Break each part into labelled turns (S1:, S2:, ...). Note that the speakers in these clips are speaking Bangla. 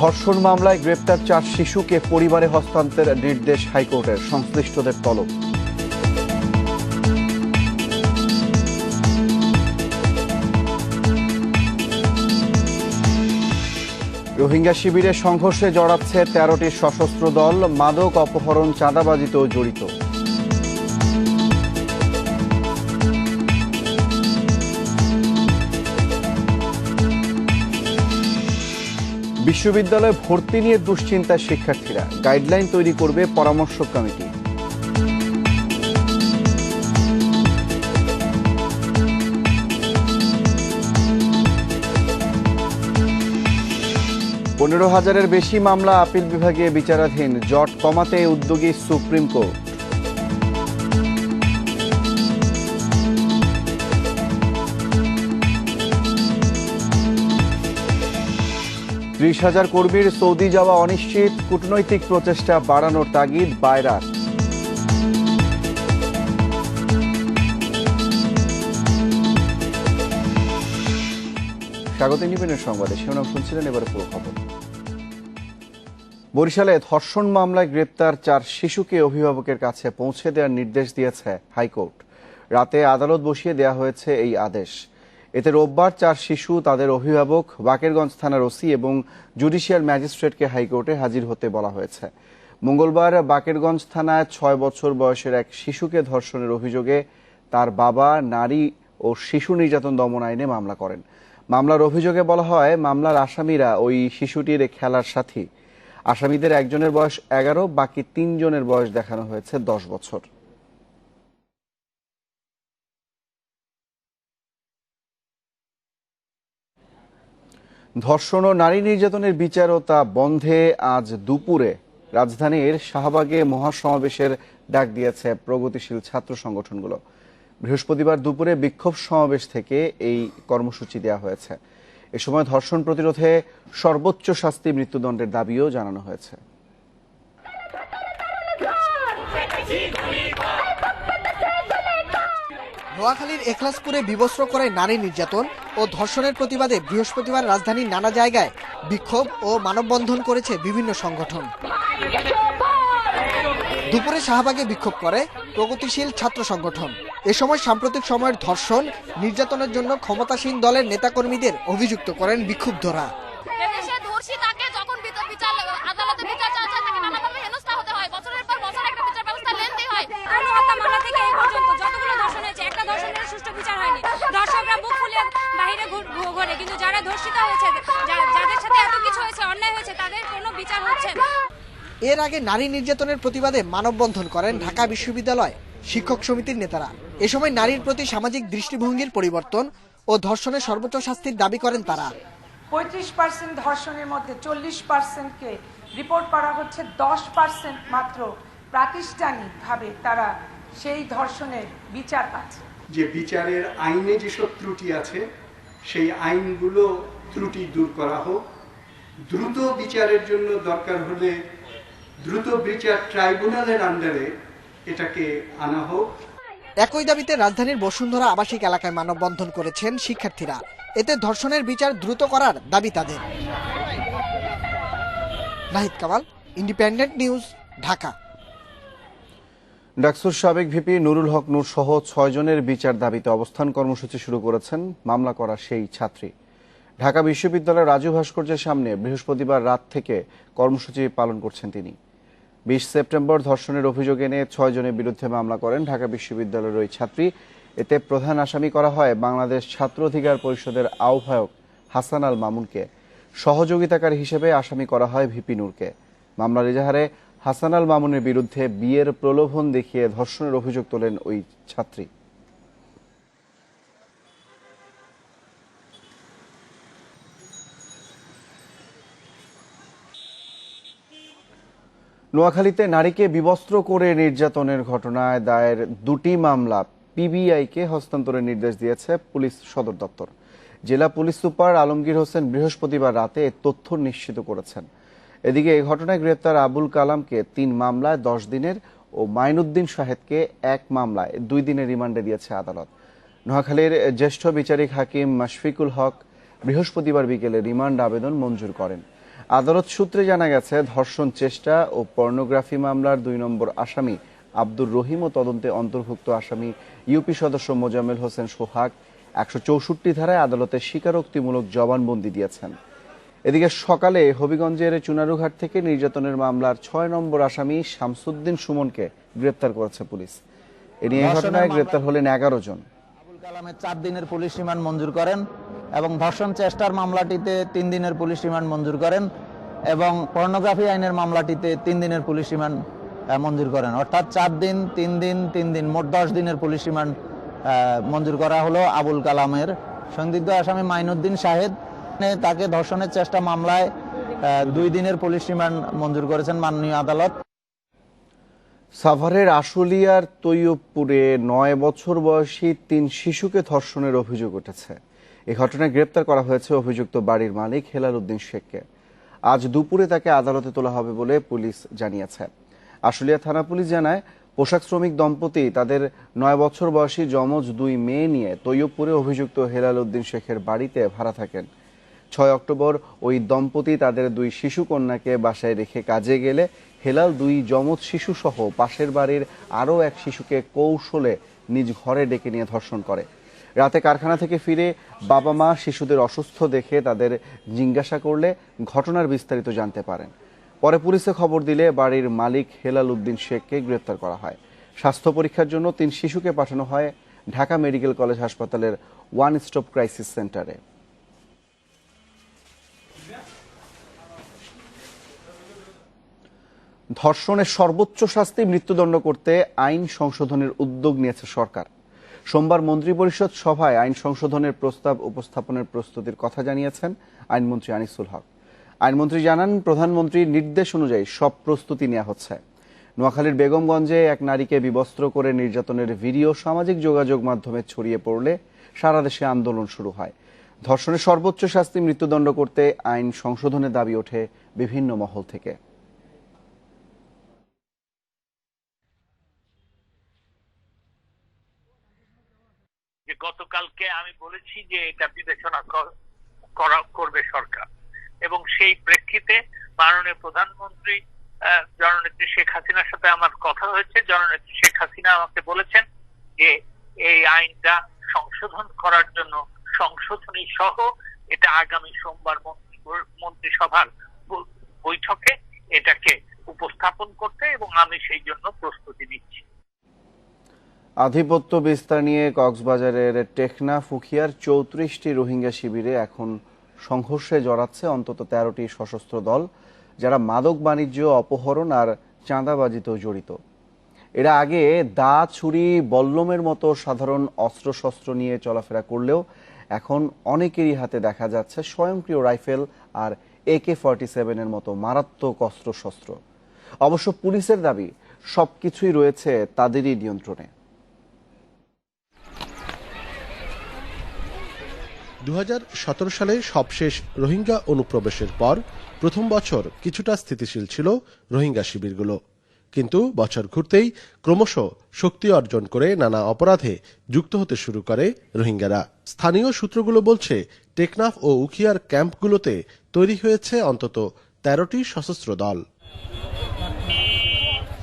S1: ধর্ষণ মামলায় গ্রেপ্তার 4 শিশুকে পরিবারে হস্তান্তরের নির্দেশ হাইকোর্টের, সংশ্লিষ্টদের তলব। রোহিঙ্গা শিবিরে সংঘর্ষে জড়াচ্ছে 13টি সশস্ত্র দল, মাদক অপহরণ, চাঁদাবাজিতেও জড়িত। বিশ্ববিদ্যালয়ে ভর্তি নিয়ে দুশ্চিন্তায় শিক্ষার্থীরা, গাইডলাইন তৈরি করবে পরামর্শক কমিটি। 15,000-এর বেশি মামলা আপিল বিভাগে বিচারাধীন, জট কমাতে উদ্যোগী সুপ্রিম কোর্ট। 30,000 কর্মীর সৌদি যাওয়া অনিশ্চিত, কূটনৈতিক প্রচেষ্টা বাড়ানোর তাগিদ বায়রার। স্বাগত ইন্ডিপেন্ডেন্ট সংবাদে, শিরোনাম শুনছিলেন, এবারে পুরো খবর। বরিশালে ধর্ষণ মামলায় গ্রেপ্তার 4 শিশুকে অভিভাবকের কাছে পৌঁছে দেওয়ার নির্দেশ দিয়েছে হাইকোর্ট। রাতে আদালত বসিয়ে দেওয়া হয়েছে এই আদেশ। এতে রোববার 4 শিশু, তাদের অভিভাবক, বাকেরগঞ্জ থানার ওসি এবং জুডিশিয়াল ম্যাজিস্ট্রেটকে হাইকোর্টে হাজির হতে বলা হয়েছে। মঙ্গলবার বাকেরগঞ্জ থানায় 6 বছর বয়সের এক শিশুকে ধর্ষণের অভিযোগে তার বাবা নারী ও শিশু নির্যাতন দমন আইনে মামলা করেন। মামলার অভিযোগে বলা হয়, মামলার আসামিরা ওই শিশুটির খেলার সাথী। আসামিদের একজনের বয়স 11, বাকি 3 জনের বয়স দেখানো হয়েছে 10 বছর। ধর্ষণ ও নারী নির্যাতনের বিচার ও তা বন্ধে আজ দুপুরে রাজধানীর শাহবাগে মহাসমাবেশের ডাক দিয়েছে প্রগতিশীল ছাত্র সংগঠনগুলো। বৃহস্পতিবার দুপুরে বিক্ষোভ সমাবেশ থেকে এই কর্মসূচি দেওয়া হয়েছে। এ সময় ধর্ষণ প্রতিরোধে সর্বোচ্চ শাস্তি মৃত্যুদণ্ডের দাবিও জানানো হয়েছে।
S2: নোয়াখালীর এখলাসপুরে বিবস্ত্র করে নারী নির্যাতন ও ধর্ষণের প্রতিবাদে বৃহস্পতিবার রাজধানীর নানা জায়গায় বিক্ষোভ ও মানববন্ধন করেছে বিভিন্ন সংগঠন। দুপুরে শাহবাগে বিক্ষোভ করে প্রগতিশীল ছাত্র সংগঠন। এ সময় সাম্প্রতিক সময়ের ধর্ষণ, নির্যাতনের জন্য ক্ষমতাসীন দলের নেতাকর্মীদের অভিযুক্ত করেন বিক্ষুব্ধরা। এর আগে নারী নির্যাতনের প্রতিবাদে মানববন্ধন করেন ঢাকা বিশ্ববিদ্যালয় শিক্ষক সমিতির নেতারা। এ সময় নারীর প্রতি সামাজিক দৃষ্টিভঙ্গির পরিবর্তন ও ধর্ষণের সর্বোচ্চ শাস্তির দাবি করেন তারা।
S3: 35% ধর্ষণের মধ্যে 40%কে রিপোর্ট করা হচ্ছে, 10% মাত্র প্রাতিষ্ঠানিকভাবে তারা সেই ধর্ষণের বিচার পাচ্ছে।
S4: যে বিচারের আইনে যেসব ত্রুটি আছে, সেই আইনগুলো ত্রুটি দূর করা হোক। দ্রুত বিচারের জন্য দরকার হলে দ্রুত বিচার ট্রাইব্যুনালের আন্ডারে এটাকে আনা হোক।
S2: একই দাবিতে রাজধানীর বসুন্ধরা আবাসিক এলাকায় মানববন্ধন করেছেন শিক্ষার্থীরা। এতে ধর্ষণের বিচার দ্রুত করার দাবি তাদের। Nahid Kamal, independent news, Dhaka.
S1: ডাকসুর সাবেক ভিপি নুরুল হক নূর সহ 6 জনের বিচার দাবিতে অবস্থান কর্মসূচি শুরু করেছেন মামলা করা সেই ছাত্রী। ঢাকা বিশ্ববিদ্যালয়ের রাজু ভাস্কর্যের সামনে বৃহস্পতিবার রাত থেকে কর্মসূচি পালন করছেন তিনি। 20 সেপ্টেম্বর ধর্ষণের অভিযোগ এনে 6 জনের বিরুদ্ধে মামলা করেন ঢাকা বিশ্ববিদ্যালয়ের ওই ছাত্রী। এতে প্রধান আসামি করা হয় বাংলাদেশ ছাত্র অধিকার পরিষদের আহ্বায়ক হাসান আল মামুনকে। সহযোগিতাকারী হিসেবে আসামি করা হয় ভিপি নূরকে। মামলার এজাহারে হাসান আল মামুনের বিরুদ্ধে বিয়ের প্রলোভন দেখিয়ে ধর্ষণের অভিযোগ তোলেন ওই ছাত্রী। নোয়াখালীতে নারীকে বিবস্ত্র করে নির্যাতনের ঘটনায় দায়ের 2টি মামলা পিবিআইকে হস্তান্তরের নির্দেশ দিয়েছে পুলিশ সদর দপ্তর। জেলা পুলিশ সুপার আলমগীর হোসেন বৃহস্পতিবার রাতে এ তথ্য নিশ্চিত করেছেন। এদিকে এই ঘটনায় গ্রেপ্তার আবুল কালামকে 3 মামলায় 10 দিনের ও মাইনুদ্দিন শাহেদকে 1 মামলায় 2 দিনের রিমান্ডে দিয়েছে আদালত। নোয়াখালীর জ্যেষ্ঠ বিচারিক হাকিম মাশফিকুল হক বৃহস্পতিবার বিকেলে রিমান্ড আবেদন মঞ্জুর করেন। আদালত সূত্রে জানা গেছে, ধর্ষণ চেষ্টা ও পর্নোগ্রাফি মামলার 2 নম্বর আসামি আব্দুর রহিম ও তদন্তে অন্তর্ভুক্ত আসামি ইউপি সদস্য মোজাম্মেল হোসেন সোহাগ 164 ধারায় আদালতে স্বীকারোক্তিমূলক জবানবন্দি দিয়েছেন। এদিকে সকালে হবিগঞ্জের চুনারুঘাট থেকে নির্যাতনের মামলার 6 নম্বর আসামি শামসুদ্দিন সুমনকে গ্রেপ্তার করেছে পুলিশ। এ নিয়ে ঘটনায় গ্রেপ্তার হলেন 11 জন।
S5: আবুল কালামের 4 দিনের পুলিশ রিমান্ড মঞ্জুর করেন এবং ধর্ষণ চেষ্টার মামলাটিতে 3 দিনের পুলিশ রিমান্ড মঞ্জুর করেন এবং পর্নোগ্রাফি আইনের মামলাটিতে 3 দিনের পুলিশ রিমান্ড মঞ্জুর করেন। অর্থাৎ 4 দিন 3 দিন 3 দিন মোট 10 দিনের পুলিশ রিমান্ড মঞ্জুর করা হলো আবুল কালামের। সন্দিগ্ধ আসামি মাইনুদ্দিন শাহেদ তাকে ধর্ষণের চেষ্টা মামলায় 2 দিনের পুলিশ রিমান্ড মঞ্জুর করেছেন মাননীয় আদালত।
S1: সাভারের আশুলিয়ার তৈয়বপুরে 9 বছর বয়সী 3 শিশুকে ধর্ষণের অভিযোগ উঠেছে। এই ঘটনায় গ্রেপ্তার করা হয়েছে অভিযুক্ত বাড়ির মালিক হেলাল উদ্দিন শেখকে। আজ দুপুরে তাকে আদালতে তোলা হবে বলে পুলিশ জানিয়েছে। আশুলিয়া থানা পুলিশ জানায়, পোশাক শ্রমিক দম্পতি তাদের 9 বছর বয়সী যমজ 2 মেয়ে নিয়ে তৈয়বপুরে অভিযুক্ত হেলাল উদ্দিন শেখের বাড়িতে ভাড়া থাকেন। 6 অক্টোবর ওই দম্পতি তাদের 2 শিশু কন্যাকে বাসায় রেখে কাজে গেলে হেলাল 2 যমজ শিশু সহ পাশের বাড়ির আরও 1 শিশুকে কৌশলে নিজ ঘরে ডেকে নিয়ে ধর্ষণ করে। রাতে কারখানা থেকে ফিরে বাবা মা শিশুদের অসুস্থ দেখে তাদের জিজ্ঞাসা করলে ঘটনার বিস্তারিত জানতে পারেন। পরে পুলিশে খবর দিলে বাড়ির মালিক হেলাল উদ্দিন শেখকে গ্রেপ্তার করা হয়। স্বাস্থ্য পরীক্ষার জন্য 3 শিশুকে পাঠানো হয় ঢাকা মেডিকেল কলেজ হাসপাতালের 1 স্টপ ক্রাইসিস সেন্টারে। ধর্ষণের সর্বোচ্চ শাস্তি মৃত্যুদণ্ড করতে আইন সংশোধনের উদ্যোগ নিয়েছে সরকার। সোমবার মন্ত্রিপরিষদ সভায় আইন সংশোধনের প্রস্তাব উপস্থাপনের প্রস্তুতির কথা জানিয়েছেন আইনমন্ত্রী আনিসুল হক। আইনমন্ত্রী জানান, প্রধানমন্ত্রীর নির্দেশ অনুযায়ী সব প্রস্তুতি নেওয়া হচ্ছে। নোয়াখালীর বেগমগঞ্জে এক নারীকে বিবস্ত্র করে নির্যাতনের ভিডিও সামাজিক যোগাযোগ মাধ্যমে ছড়িয়ে পড়লে সারা দেশে আন্দোলন শুরু হয়। ধর্ষণের সর্বোচ্চ শাস্তি মৃত্যুদণ্ড করতে আইন সংশোধনের দাবি ওঠে বিভিন্ন মহল থেকে।
S6: গতকালকে আমি বলেছি যে এটা বিবেচনা করবে সরকার, এবং সেই প্রেক্ষিতে মাননীয় প্রধানমন্ত্রী জননেত্রী শেখ হাসিনার সাথে আমার কথা হয়েছে। জননেত্রী শেখ হাসিনা আমাকে বলেছেন যে এই আইনটা সংশোধন করার জন্য সংশোধনী সহ এটা আগামী সোমবার মন্ত্রিসভার বৈঠকে এটাকে উপস্থাপন করতে, এবং আমি সেই জন্য প্রস্তুতি নিচ্ছি।
S1: আধিপত্য বিস্তার নিয়ে কক্সবাজারের টেকনাফ উখিয়ার 34টি রোহিঙ্গা শিবিরে এখন সংঘর্ষে জড়াচ্ছে অন্তত 13টি সশস্ত্র দল, যারা মাদক বাণিজ্য, অপহরণ আর চাঁদাবাজিতেও জড়িত। এরা আগে দা, ছুরি, বল্লমের মতো সাধারণ অস্ত্রশস্ত্র নিয়ে চলাফেরা করলেও এখন অনেকেরই হাতে দেখা যাচ্ছে স্বয়ংক্রিয় রাইফেল আর AK-47 মতো মারাত্মক অস্ত্রশস্ত্র। অবশ্য পুলিশের দাবি, সবকিছুই রয়েছে তাদেরই নিয়ন্ত্রণে।
S7: 2017 সালে সবশেষ রোহিঙ্গা অনুপ্রবেশের পর প্রথম বছর কিছুটা স্থিতিশীল ছিল রোহিঙ্গা শিবিরগুলো, কিন্তু বছর ঘুরতেই ক্রমশ শক্তি অর্জন করে নানা অপরাধে যুক্ত হতে শুরু করে রোহিঙ্গারা। স্থানীয় সূত্রগুলো বলছে, টেকনাফ ও উখিয়ার ক্যাম্পগুলোতে তৈরি হয়েছে অন্তত 13টি সশস্ত্র দল।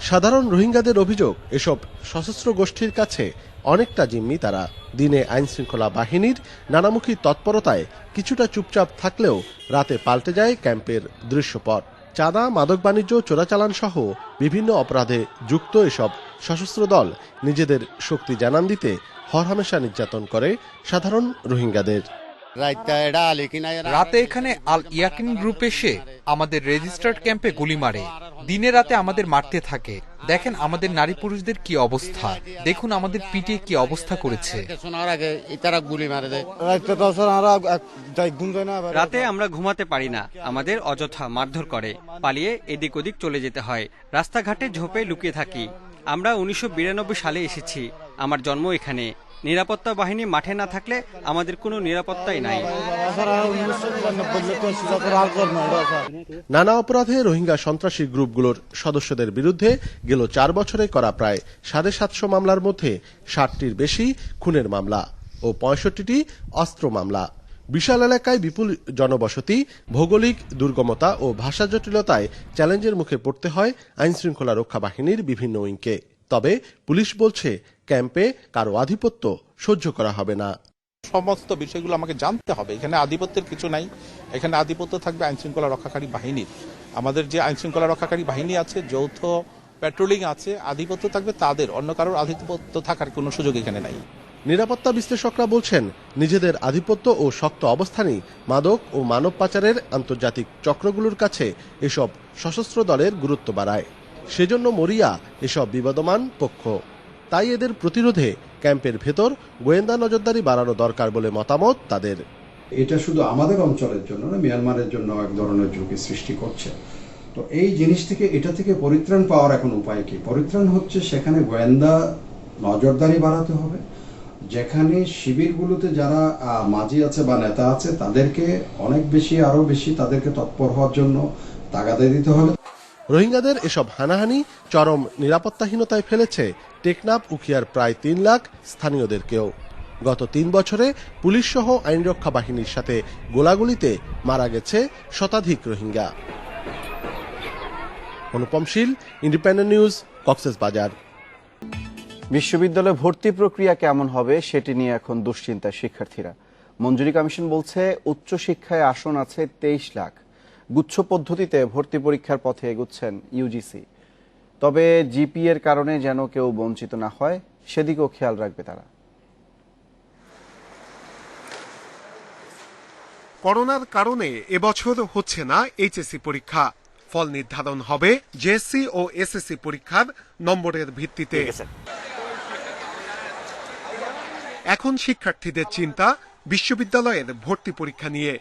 S7: সাধারণ রোহিঙ্গাদের অভিযোগ, এসব সশস্ত্র গোষ্ঠীর কাছে অনেকটা জিম্মি তারা। দিনে আইনশৃঙ্খলা বাহিনীর নানামুখী তৎপরতায় কিছুটা চুপচাপ থাকলেও রাতে পাল্টে যায় ক্যাম্পের দৃশ্যপট। চাঁদা, মাদক বাণিজ্য, চোরাচালান সহ বিভিন্ন অপরাধে যুক্ত এসব সশস্ত্র দল নিজেদের শক্তি জানান দিতে হরহামেশা নির্যাতন করে সাধারণ রোহিঙ্গাদের।
S8: রাতে এখানে আল ইয়াকিন গ্রুপ এসে আমাদের রেজিস্টার্ড ক্যাম্পে গুলি মারে, দিনে রাতে আমাদের মারতে থাকে। দেখেন আমাদের নারী পুরুষদের কি অবস্থা, দেখুন আমাদের পিঠে কি অবস্থা করেছে।
S9: রাতে আমরা ঘুমাতে পারি না, আমাদের অযথা মারধর করে, পালিয়ে এদিক ওদিক চলে যেতে হয়, রাস্তাঘাটে ঝোপে লুকিয়ে থাকি। আমরা 1992 সালে এসেছি, আমার জন্ম এখানে। নিরাপত্তা বাহিনী মাঠে না থাকলে আমাদের কোনো নিরাপত্তাই নাই।
S7: নানা অপরাধে রোহিঙ্গা সন্ত্রাসী গ্রুপগুলোর সদস্যদের বিরুদ্ধে গেল 4 বছরে করা প্রায় 750 মামলার মধ্যে 60টির বেশি খুনের মামলা ও 65টি অস্ত্র মামলা। বিশাল এলাকায় বিপুল জনবসতি, ভৌগোলিক দুর্গমতা ও ভাষা জটিলতায় চ্যালেঞ্জের মুখে পড়তে হয় আইনশৃঙ্খলা রক্ষা বাহিনীর বিভিন্ন উইংকে। তবে পুলিশ বলছে ক্যাম্পে কারো আধিপত্য সহ্য করা হবে না।
S10: সমস্ত বিষয়গুলো আমাকে জানতে হবে। এখানে আধিপত্যের কিছু নাই, এখানে আধিপত্য থাকবে আইনশৃঙ্খলা রক্ষাকারী বাহিনীর। আমাদের যে আইনশৃঙ্খলা রক্ষাকারী বাহিনী আছে, যৌথ প্যাট্রোলিং আছে, আধিপত্য থাকবে তাদের, অন্য কারোর আধিপত্য থাকার কোনো সুযোগ এখানে নাই।
S7: নিরাপত্তা বিশ্লেষকরা বলছেন নিজেদের আধিপত্য ও শক্ত অবস্থানই মাদক ও মানব পাচারের আন্তর্জাতিক চক্রগুলোর কাছে এসব সশস্ত্র দলের গুরুত্ব বাড়ায়। সেজন্য মরিয়া এসব বিবাদমান পক্ষ। তাই এদের প্রতিরোধে ক্যাম্পের ভেতর গোয়েন্দা নজরদারি বাড়ানো দরকার বলে মতামত তাদের।
S11: এটা শুধু আমাদের অঞ্চলের জন্য না, মিয়ানমারের জন্য এক ধরনের ঝুঁকি সৃষ্টি করছে। তো এই জিনিস থেকে, এটা থেকে পরিত্রাণ পাওয়ার এখন উপায় কি? পরিত্রাণ হচ্ছে সেখানে গোয়েন্দা নজরদারি বাড়াতে হবে। যেখানে শিবিরগুলোতে যারা মাঝি আছে বা নেতা আছে তাদেরকে অনেক বেশি, আরো বেশি তাদেরকে তৎপর হওয়ার জন্য তাগাদা দিতে হবে।
S7: রোহিঙ্গাদের এসব হানাহানি চরম নিরাপত্তাহীনতায় ফেলেছে টেকনাফ উখিয়ার প্রায় ৩ লাখ স্থানীয়দেরকেও। গত ৩ বছরে পুলিশ সহ আইনরক্ষা বাহিনীর সাথে গোলাগুলিতে মারা গেছে শতাধিক রোহিঙ্গা। অনুপম শীল, ইন্ডিপেন্ডেন্ট নিউজ, কক্সবাজার।
S1: বিশ্ববিদ্যালয়ে ভর্তি প্রক্রিয়া কেমন হবে সেটি নিয়ে এখন দুশ্চিন্তায় শিক্ষার্থীরা। মঞ্জুরি কমিশন বলছে উচ্চশিক্ষায় আসন আছে 23 লাখ। গুচ্ছ পদ্ধতিতে ভর্তি পরীক্ষার পথে এগুচ্ছেন ইউজিসি। তবে জিপিএর কারণে যেন কেউ বঞ্চিত না হয় সেদিকেও খেয়াল রাখবে তারা।
S12: করোনার কারণে এবছর হচ্ছে না এইচএসসি পরীক্ষা। ফল নির্ধারণ হবে জেএসসি ও এসএসসি পরীক্ষার নম্বরের ভিত্তিতে। এখন শিক্ষার্থীদের চিন্তা বিশ্ববিদ্যালয়ের ভর্তি পরীক্ষা নিয়ে।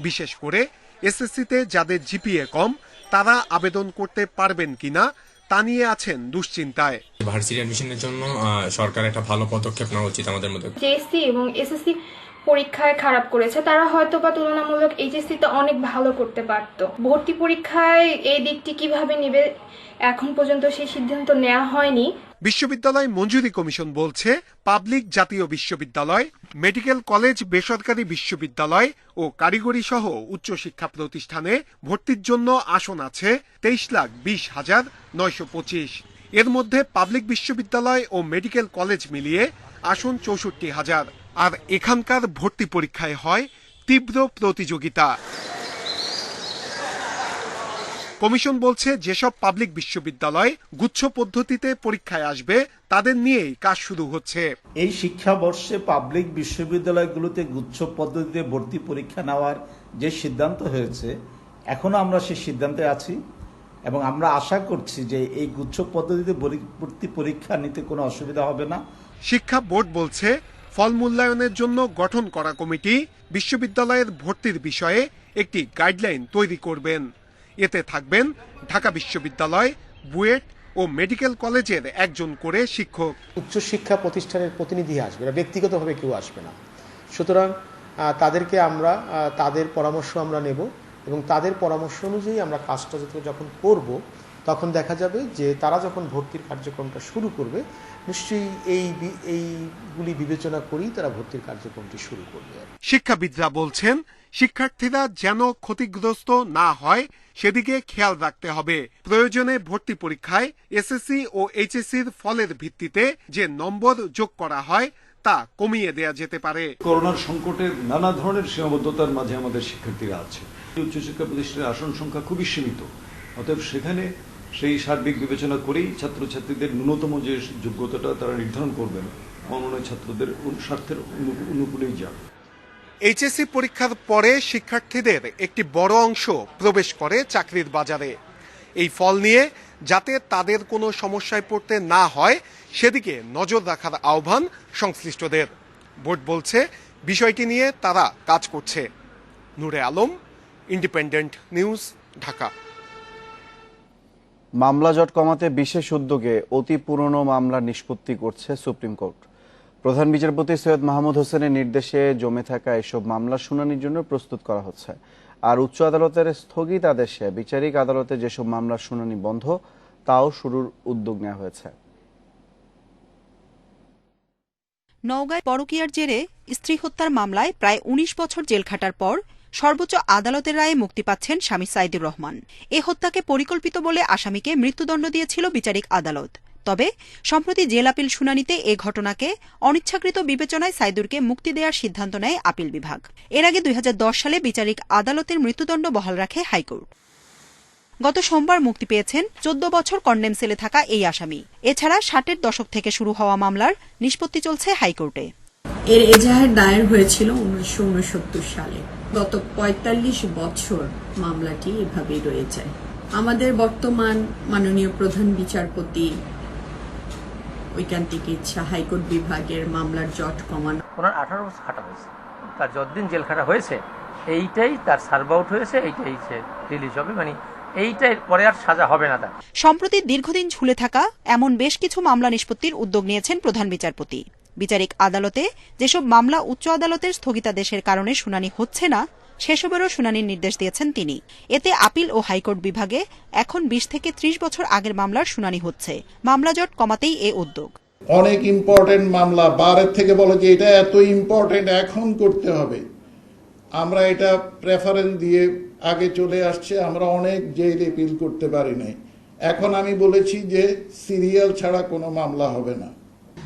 S12: বিশেষ করে এসএসসিতে যাদের জিপিএ কম তারা আবেদন করতে পারবেন কিনা তা নিয়ে আছেন দুশ্চিন্তায়।
S13: ভার্সিটি অ্যাডমিশনের জন্য সরকার একটা ভালো পদক্ষেপ নেওয়া উচিত আমাদের মধ্যে।
S14: জেএসসি এবং এসএসসি পরীক্ষায় খারাপ করেছে, তারা হয়তো বা তুলনামূলক এইচএসসিতে অনেক ভালো করতে পারত। ভর্তি পরীক্ষায় এই দিকটি কিভাবে নেবে এখন পর্যন্ত সেই সিদ্ধান্ত নেওয়া হয়নি।
S12: বিশ্ববিদ্যালয় মঞ্জুরি কমিশন বলছে পাবলিক জাতীয় বিশ্ববিদ্যালয়, মেডিকেল কলেজ, বেসরকারি বিশ্ববিদ্যালয় ও কারিগরি সহ উচ্চশিক্ষা প্রতিষ্ঠানে ভর্তির জন্য আসন আছে 23,20,925। এর মধ্যে পাবলিক বিশ্ববিদ্যালয় ও মেডিকেল কলেজ মিলিয়ে আসন 64,000। আর এখানকার ভর্তি পরীক্ষায় হয় তীব্র প্রতিযোগিতা। কমিশন বলছে যেসব পাবলিক বিশ্ববিদ্যালয় গুচ্ছ পদ্ধতিতে পরীক্ষায় আসবে তাদের নিয়েই কাজ শুরু হচ্ছে।
S15: এই শিক্ষাবর্ষে পাবলিক বিশ্ববিদ্যালয়গুলোতে গুচ্ছ পদ্ধতিতে ভর্তি পরীক্ষা নেওয়ার যে সিদ্ধান্ত হয়েছে, এখনো আমরা সেই সিদ্ধান্তে আছি এবং আমরা আশা করছি যে এই গুচ্ছ পদ্ধতিতে ভর্তি পরীক্ষা নিতে কোনো অসুবিধা হবে না।
S12: শিক্ষা বোর্ড বলছে ফল মূল্যায়নের জন্য গঠন করা কমিটি বিশ্ববিদ্যালয়ের ভর্তির বিষয়ে একটি গাইডলাইন তৈরি করবেন। এতে থাকবেন ঢাকা বিশ্ববিদ্যালয়, বুয়েট ও মেডিকেল কলেজের একজন করে শিক্ষক।
S16: উচ্চশিক্ষা প্রতিষ্ঠানের প্রতিনিধি আসবে না, ব্যক্তিগতভাবে কেউ আসবে না। সুতরাং তাদেরকে আমরা তাদের পরামর্শ আমরা নেব এবং তাদের পরামর্শ অনুযায়ী আমরা কাজটা যখন করব তখন দেখা যাবে যে তারা যখন ভর্তির কার্যক্রমটা শুরু করবে নিশ্চয়ই এইগুলি বিবেচনা করেই তারা ভর্তির কার্যক্রমটি শুরু করবে।
S12: শিক্ষাবিদরা বলছেন শিক্ষার্থীরা যেন ক্ষতিগ্রস্ত না হয় সেদিকে খেয়াল রাখতে হবে। প্রয়োজনে ভর্তি পরীক্ষায় এসএসসি ও এইচএসসির ফলের ভিত্তিতে যে নম্বর যোগ করা হয় তা কমিয়ে দেয়া যেতে পারে।
S17: করোনার সংকটের নানা ধরনের সীমাবদ্ধতার মাঝে আমাদের শিক্ষার্থীরা আছে। উচ্চশিক্ষা প্রতিষ্ঠানের আসন সংখ্যা খুবই সীমিত, অতএব সেখানে সেই সার্বিক বিবেচনা করেই ছাত্রছাত্রীদের ন্যূনতম যে যোগ্যতাটা তারা নির্ধারণ করবেন অন্যান্য ছাত্রদের স্বার্থের অনুকূলেই যাবে।
S12: এইচএসসি পরীক্ষার পরে শিক্ষার্থীদের একটি বড় অংশ প্রবেশ করে চাকরির বাজারে। এই ফল নিয়ে যাতে তাদের কোনো সমস্যায় পড়তে না হয় সেদিকে নজর রাখার আহ্বান সংশ্লিষ্টদের। বোর্ড বলছে বিষয়টি নিয়ে তারা কাজ করছে। নূরে আলম, ইন্ডিপেন্ডেন্ট নিউজ, ঢাকা।
S1: মামলা জট কমাতে বিশেষ উদ্যোগে অতি পুরনো মামলা নিষ্পত্তি করছে সুপ্রিম কোর্ট। প্রধান বিচারপতি সৈয়দ মাহমুদ হোসেনের নির্দেশে জমে থাকা এসব মামলা শুনানির জন্য প্রস্তুত করা হচ্ছে। আর উচ্চ আদালতের স্থগিতাদেশে বিচারিক আদালতে যেসব মামলার শুনানি বন্ধ তাও শুরুর উদ্যোগ নেওয়া হয়েছে।
S18: নওগাঁয় পরকীয়ার জেরে স্ত্রী হত্যার মামলায় প্রায় ১৯ বছর জেল খাটার পর সর্বোচ্চ আদালতের রায়ে মুক্তি পাচ্ছেন স্বামী সাইদুর রহমান। এ হত্যাকে পরিকল্পিত বলে আসামিকে মৃত্যুদণ্ড দিয়েছিল বিচারিক আদালত। তবে সম্প্রতি জেল আপিল শুনানিতে এ ঘটনাকে অনিচ্ছাকৃত বিবেচনায় সাইদুরকে মুক্তি দেওয়ার সিদ্ধান্ত নেয় আপিল বিভাগ। এর আগে ২০১০ সালে বিচারিক আদালতের মৃত্যুদণ্ড বহাল রাখে হাইকোর্ট। গত সোমবার মুক্তি পেয়েছেন ১৪ বছর কন্ডেম সেলে থাকা এই আসামি। এছাড়া ৬০-এর দশক থেকে শুরু হওয়া মামলার নিষ্পত্তি চলছে হাইকোর্টে।
S19: এর এজাহার দায়ের হয়েছিল ১৯৬৯ সালে। গত ৪৫ বছর মামলাটি এভাবেই রয়ে যায়। আমাদের বর্তমান মাননীয় প্রধান বিচারপতি ঐকান্তিক ইচ্ছা হাইকোর্ট বিভাগের মামলার জট কমানো।
S20: ওনার 18 বছর খাটা হয়েছে, তার যতদিন জেল খাটা হয়েছে এইটাই তার সার্ভ আউট হয়েছে, এইটাই সে রিলিজ হবে, মানে এইটাই পরে আর সাজা হবে না তার।
S18: সম্প্রতি দীর্ঘদিন ঝুলে থাকা এমন বেশ কিছু মামলা নিষ্পত্তির উদ্যোগ নিয়েছেন প্রধান বিচারপতি। বিচারিক আদালতে যেসব মামলা উচ্চ আদালতের স্থগিতাদেশের কারণে শুনানি হচ্ছে না, সেসবেরও শুনানির নির্দেশ দিয়েছেন তিনি। এতে আপিল ও হাইকোর্ট বিভাগে এখন ২০ থেকে ৩০ বছর আগের মামলার শুনানি হচ্ছে। মামলা জট কমাতেই এ উদ্যোগ।
S21: অনেক ইম্পর্টেন্ট মামলা বারের থেকে বলে যে এটা এত ইম্পর্টেন্ট এখন করতে হবে, আমরা এটা প্রেফারেন্স দিয়ে আগে চলে আসছে, আমরা অনেক জেল এপিল করতে পারি নাই। এখন আমি বলেছি যে সিরিয়াল ছাড়া কোনো মামলা হবে না।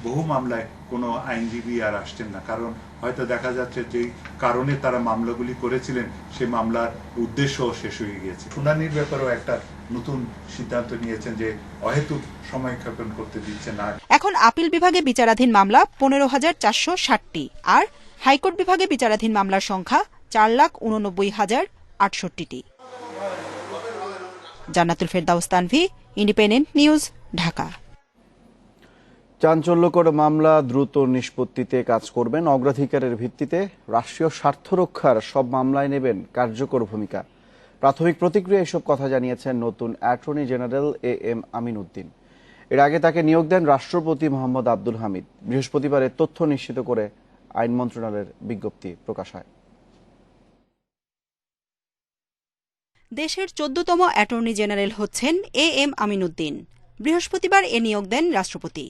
S22: বহু মামলায় কোনো আইনজীবী আর আসছেন না, কারণ হয়তো দেখা যাচ্ছে যে কারণে তারা মামলাগুলি করেছিলেন সেই মামলার উদ্দেশ্যও শেষ হয়ে গিয়েছে। শুনানির ব্যাপারেও একটা নতুন সিদ্ধান্ত নিয়েছেন যে অহেতুক সময়ক্ষেপণ করতে দিচ্ছে না।
S18: এখন আপিল বিভাগে বিচারাধীন মামলা ১৫,৪৬০টি আর হাইকোর্ট বিভাগে বিচারাধীন মামলার সংখ্যা ৪,৮৯,০৬৮টি। জান্নাতুল ফেরদাউস তানভি, ইন্ডিপেন্ডেন্ট নিউজ, ঢাকা।
S1: চাঞ্চল্যকর মামলা দ্রুত নিষ্পত্তিতে কাজ করবেন অগ্রাধিকারের ভিত্তিতে। রাষ্ট্রীয় স্বার্থ রক্ষার সব মামলায় নেবেন কার্যকর ভূমিকা। প্রাথমিক প্রতিক্রিয়া এসব কথা জানিয়েছেন নতুন attorney general AM Amin Uddin. এর আগে তাকে নিয়োগ দেন রাষ্ট্রপতি মোহাম্মদ আব্দুল হামিদ। বৃহস্পতিবার এ তথ্য নিশ্চিত করে আইন মন্ত্রণালয়ের বিজ্ঞপ্তি প্রকাশ হয়।
S18: দেশের 14তম অ্যাটর্নি জেনারেল হচ্ছেন AM আমিন উদ্দিন। বৃহস্পতিবার এ নিয়োগ দেন রাষ্ট্রপতি।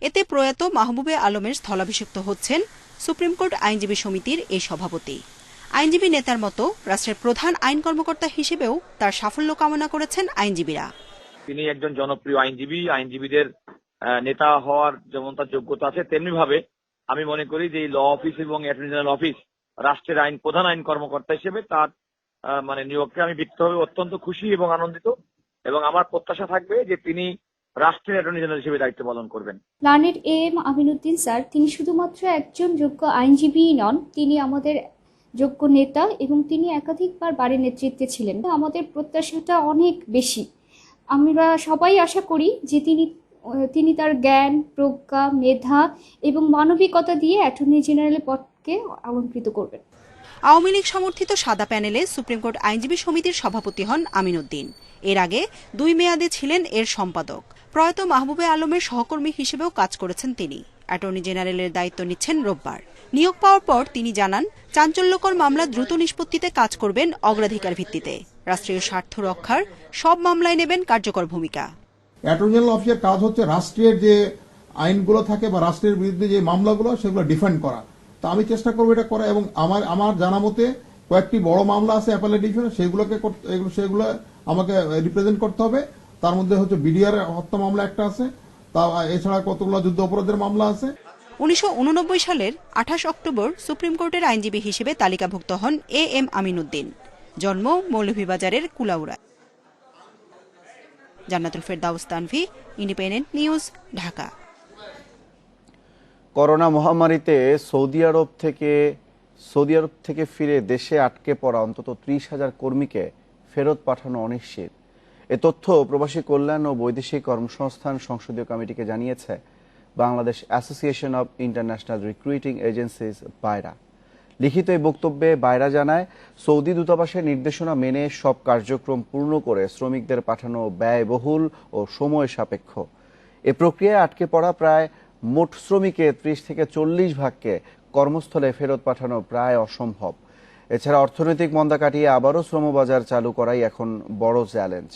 S18: এতে প্রয়াত মাহবুবে আলমের স্থলাভিষিক্ত হচ্ছেন সুপ্রিম কোর্ট আইনজীবী সমিতির এই সভাপতি। আইনজীবী নেতার মতো রাষ্ট্রের প্রধান আইন কর্মকর্তা হিসেবেও তার সাফল্য কামনা করেছেন আইনজীবীরা।
S23: তিনি একজন জনপ্রিয় আইনজীবী, আইনজীবীদের নেতা হওয়ার যেমন তার যোগ্যতা আছে, তেমনি ভাবে আমি মনে করি যে ল অফিস এবং অ্যাটর্নি জেনারেল অফিস রাষ্ট্রের প্রধান আইন কর্মকর্তা হিসেবে তার নিয়োগকে আমি ব্যক্তিগতভাবে অত্যন্ত খুশি এবং আনন্দিত, এবং আমার প্রত্যাশা থাকবে যে তিনি রাষ্ট্রের অ্যাটর্নি জেনারেল হিসেবে দায়িত্ব পালন করবেন।
S24: Learned AM Amin Uddin sir, তিনি শুধুমাত্র একজন যোগ্য আইনজীবীই নন, তিনি আমাদের যোগ্য নেতা এবং তিনি একাধিকবার বারের নেতৃত্বে ছিলেন। আমাদের প্রত্যাশাটা অনেক বেশি। আমরা সবাই আশা করি যে তিনি তার জ্ঞান, প্রজ্ঞা, মেধা এবং মানবিকতা দিয়ে অ্যাটর্নি জেনারেলের পদকে অলংকৃত করবেন।
S18: আওয়ামী লীগ সমর্থিত সাদা প্যানেলে সুপ্রিম কোর্ট আইনজীবী সমিতির সভাপতি হন আমিন উদ্দিন। এর আগে 2 মেয়াদে ছিলেন এর সম্পাদক। প্রয়াত মাহবুবে আলমের সহকর্মী হিসেবেও কাজ করেছেন তিনি। অ্যাটর্নি জেনারেলের দায়িত্ব নিচ্ছেন রোববার। নিয়োগ পাওয়ার পর তিনি জানান, চাঞ্চল্যকর মামলা দ্রুত নিষ্পত্তিতে কাজ করবেন অগ্রাধিকার ভিত্তিতে। রাষ্ট্রীয় স্বার্থ রক্ষার সব মামলায় নেবেন কার্যকর ভূমিকা।
S25: অ্যাটর্নি জেনারেল অফিসের কাজ হচ্ছে রাষ্ট্রের যে আইনগুলো থাকে বা রাষ্ট্রের বিরুদ্ধে যে মামলাগুলো সেগুলো ডিফেন্ড করা। তা আমি চেষ্টা করবো এটা করা, এবং আমার জানা মতে কয়েকটি বড় মামলা আছে অ্যাপেলেট ডিভিশনে, সেগুলো আমাকে রিপ্রেজেন্ট করতে হবে। তার মধ্যে হচ্ছে BDR হত্যা মামলা একটা আছে, তা এছাড়া কতগুলো যুদ্ধ অপরাধের মামলা আছে।
S18: 1989 সালের 28 অক্টোবর সুপ্রিম কোর্টের আইনজীবী হিসেবে তালিকাভুক্ত হন AM আমিন উদ্দিন। জন্ম মৌলভীবাজারের কুলাউড়া। জান্নাতুল ফেরদাউস Tanvi, independent news, Dhaka.
S1: Corona মহামারীতে সৌদি আরব থেকে ফিরে দেশে আটকে পড়া অন্তত 30,000 কর্মীকে ফেরত পাঠানো অনিশ্চিত। এ তথ্য প্রবাসী কল্যাণ ও বৈদেশিক কর্মসংস্থান সংসদীয় কমিটিকে জানিয়েছে Bangladesh association of international recruiting agencies BAIRA. লিখিত এই বক্তব্যে বায়রা জানায়, সৌদি দূতাবাসের নির্দেশনা মেনে সব কার্যক্রম পূর্ণ করে শ্রমিকদের পাঠানো ব্যয়বহুল ও সময় সাপেক্ষ। এ প্রক্রিয়ায় আটকে পড়া প্রায় মোট শ্রমিকের 30 থেকে 40 ভাগকে কর্মস্থলে ফেরত পাঠানো প্রায় অসম্ভব। এছাড়া অর্থনৈতিক মন্দা কাটিয়ে আবারও শ্রমবাজার চালু করাই এখন বড় চ্যালেঞ্জ।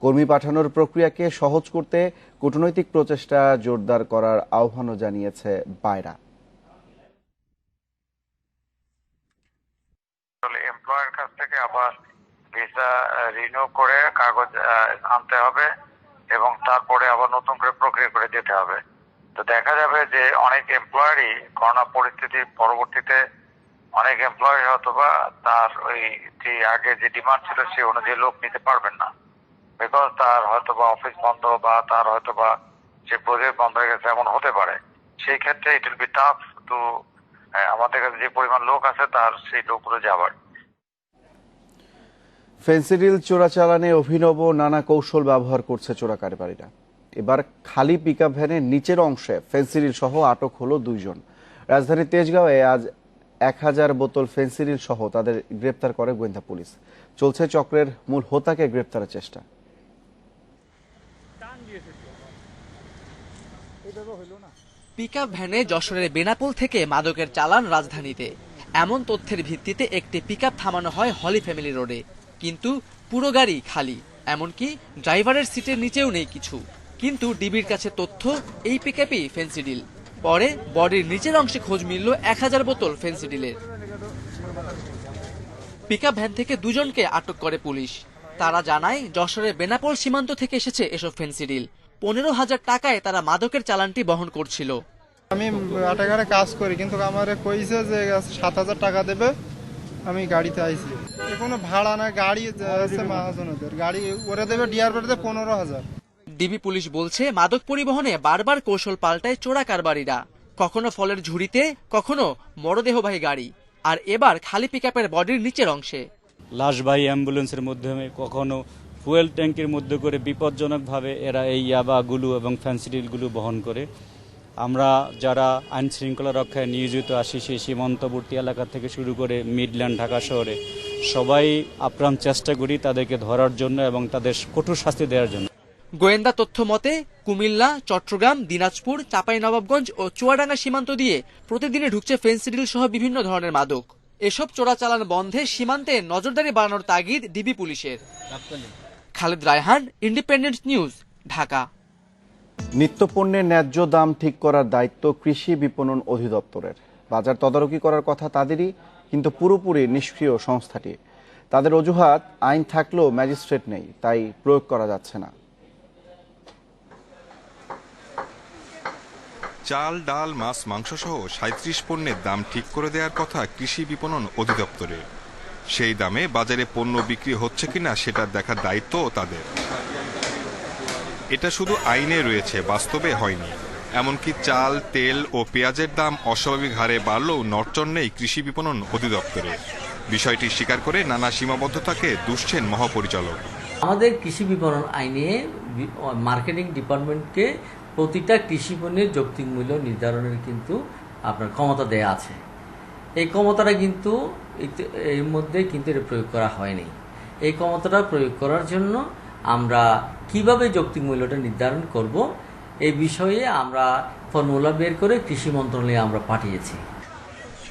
S1: কর্মী পাঠানোর প্রক্রিয়াকে সহজ করতে কূটনৈতিক প্রচেষ্টা জোরদার করার আহ্বানও জানিয়েছে বায়রা।
S2: এমপ্লয়ের কাছ থেকে আবার ভিসা রিনিউ করে কাগজ আনতে হবে এবং তারপরে আবার নতুন করে প্রক্রিয়া করে যেতে হবে। তো দেখা যাবে যে অনেক এমপ্লয়ারই করোনা পরিস্থিতির পরবর্তীতে অনেক এমপ্লয়ি হয়তোবা তার ওই যে আগে যে ডিমান্ড ছিল সে অনুযায়ী লোক নিতে পারবেন না, বিকজ তার হয়তোবা অফিস বন্ধ বা তার হয়তোবা যে প্রজেক্ট বন্ধ হয়ে গেছে এমন হতে পারে। সেই ক্ষেত্রে it will be tough to আমাদের কাছে যে পরিমাণ লোক আছে তার সেই লোকগুলো যাবার।
S1: ফেন্সিডিল চোরাচালানে অভিনব নানা কৌশল ব্যবহার করছে চোরা কারবারিরা। এবার খালি পিকআপ ভ্যানের নিচের অংশে ফেন্সিডিল সহ আটক হলো 2 জন। রাজধানীর তেজগাঁওয়ে আজ 1000 বোতল ফেন্সিডিল সহ তাদের গ্রেপ্তার করে গোয়েন্দা পুলিশ। চলছে চক্রের মূল হোতাকে গ্রেপ্তারের চেষ্টা।
S3: পিকআপ ভ্যানে যশোরের বেনাপোল থেকে মাদকের চালান রাজধানীতে। এমন তথ্যের ভিত্তিতে একটি পিকআপ থামানো হয় হলি ফ্যামিলি রোডে, কিন্তু পুরো গাড়ি খালি, এমনকি ড্রাইভারের সিটের নিচেও নেই কিছু। কিন্তু ডিবির কাছে তথ্য এই পিকআপই ফেন্সিডিল। পরে বডির নিচের অংশে খোঁজ মিলল 1000 বোতল ফেন্সিডিলের। পিকআপ ভ্যান থেকে 2 জনকে আটক করে পুলিশ। তারা জানায় যশোরের বেনাপোল সীমান্ত থেকে এসেছে এসব ফেন্সিডিল। 15,000 টাকায় তারা মাদকের চালানটি বহন করছিল।
S4: আমি আটাঘাটে কাজ করি, কিন্তু আমারে কইছে যে 7,000 টাকা দেবে, আমি গাড়িতে আইছি। কোনো ভাড়া না, গাড়ি আছে মহাজনদের, গাড়ি ওরে দেবে ডিআর করে দেবে 15,000।
S3: ডিবি পুলিশ বলছে মাদক পরিবহনে বারবার কৌশল পাল্টায় চোরা কারবারিরা, কখনো ফলের ঝুড়িতে, কখনো মরদেহবাহী গাড়ি, আর এবার খালি পিকআপের বডির নিচের অংশে।
S5: লাশবাহী অ্যাম্বুলেন্সের মাধ্যমে, কখনো ফুয়েল ট্যাঙ্কের মধ্যে করে বিপজ্জনকভাবে এরা এই ইয়াবাগুলো এবং ফেন্সিডিলগুলো বহন করে। আমরা যারা আইন শৃঙ্খলা রক্ষায় নিয়োজিত আছি সেই সীমান্তবর্তী এলাকা থেকে শুরু করে মিডল্যান্ড ঢাকা শহরে সবাই আপ্রাণ চেষ্টা করি তাদেরকে ধরার জন্য এবং তাদের কঠোর শাস্তি দেওয়ার জন্য।
S3: গোয়েন্দা তথ্য মতে কুমিল্লা, চট্টগ্রাম, দিনাজপুর, চাঁপাইনবাবগঞ্জ ও চুয়াডাঙ্গা সীমান্ত দিয়ে প্রতিদিনে ঢুকছে ফেন্সিডিল সহ বিভিন্ন ধরনের মাদক। এসব চোরাচালান বন্ধে সীমান্তে নজরদারি বাড়ানোর তাগিদ ডিবি পুলিশের। Khaled Raihan, independent news, Dhaka.
S1: নিত্যপণ্যের ন্যায্য দাম ঠিক করার দায়িত্ব কৃষি বিপণন অধিদপ্তরের। বাজার তদারকি করার কথা তাদেরই, কিন্তু পুরোপুরি নিষ্ক্রিয় সংস্থাটি। তাদের অজুহাত, আইন থাকলেও ম্যাজিস্ট্রেট নেই, তাই প্রয়োগ করা যাচ্ছে না।
S6: চাল, ডাল, মাছ, মাংস সহ 37 পণ্যের দাম ঠিক করে দেওয়ার কথা কৃষি বিপণন অধিদপ্তরের। সেই দামে বাজারে পণ্য বিক্রি হচ্ছে কিনা সেটা দেখার দায়িত্বও তাদের। এটা শুধু আইনে রয়েছে, বাস্তবে হয়নি। এমনকি চাল, তেল ও পেঁয়াজের দাম অস্বাভাবিক হারে বাড়লেও নড়চড় নেই কৃষি বিপণন অধিদপ্তরে। বিষয়টি স্বীকার করে নানা সীমাবদ্ধতাকে দুষছেন মহাপরিচালক।
S26: আমাদের কৃষি বিপণন আইনে মার্কেটিং ডিপার্টমেন্টকে প্রতিটা কৃষি পণ্যের যৌক্তিক মূল্য নির্ধারণের কিন্তু আপনার ক্ষমতা দেয়া আছে। এই ক্ষমতাটা কিন্তু এর মধ্যে কিন্তু এটা প্রয়োগ করা হয়নি। এই ক্ষমতাটা প্রয়োগ করার জন্য আমরা কিভাবে যৌক্তিক মূল্যটা নির্ধারণ করব এই বিষয়ে আমরা ফর্মুলা বের করে কৃষি মন্ত্রণালয়ে আমরা পাঠিয়েছি।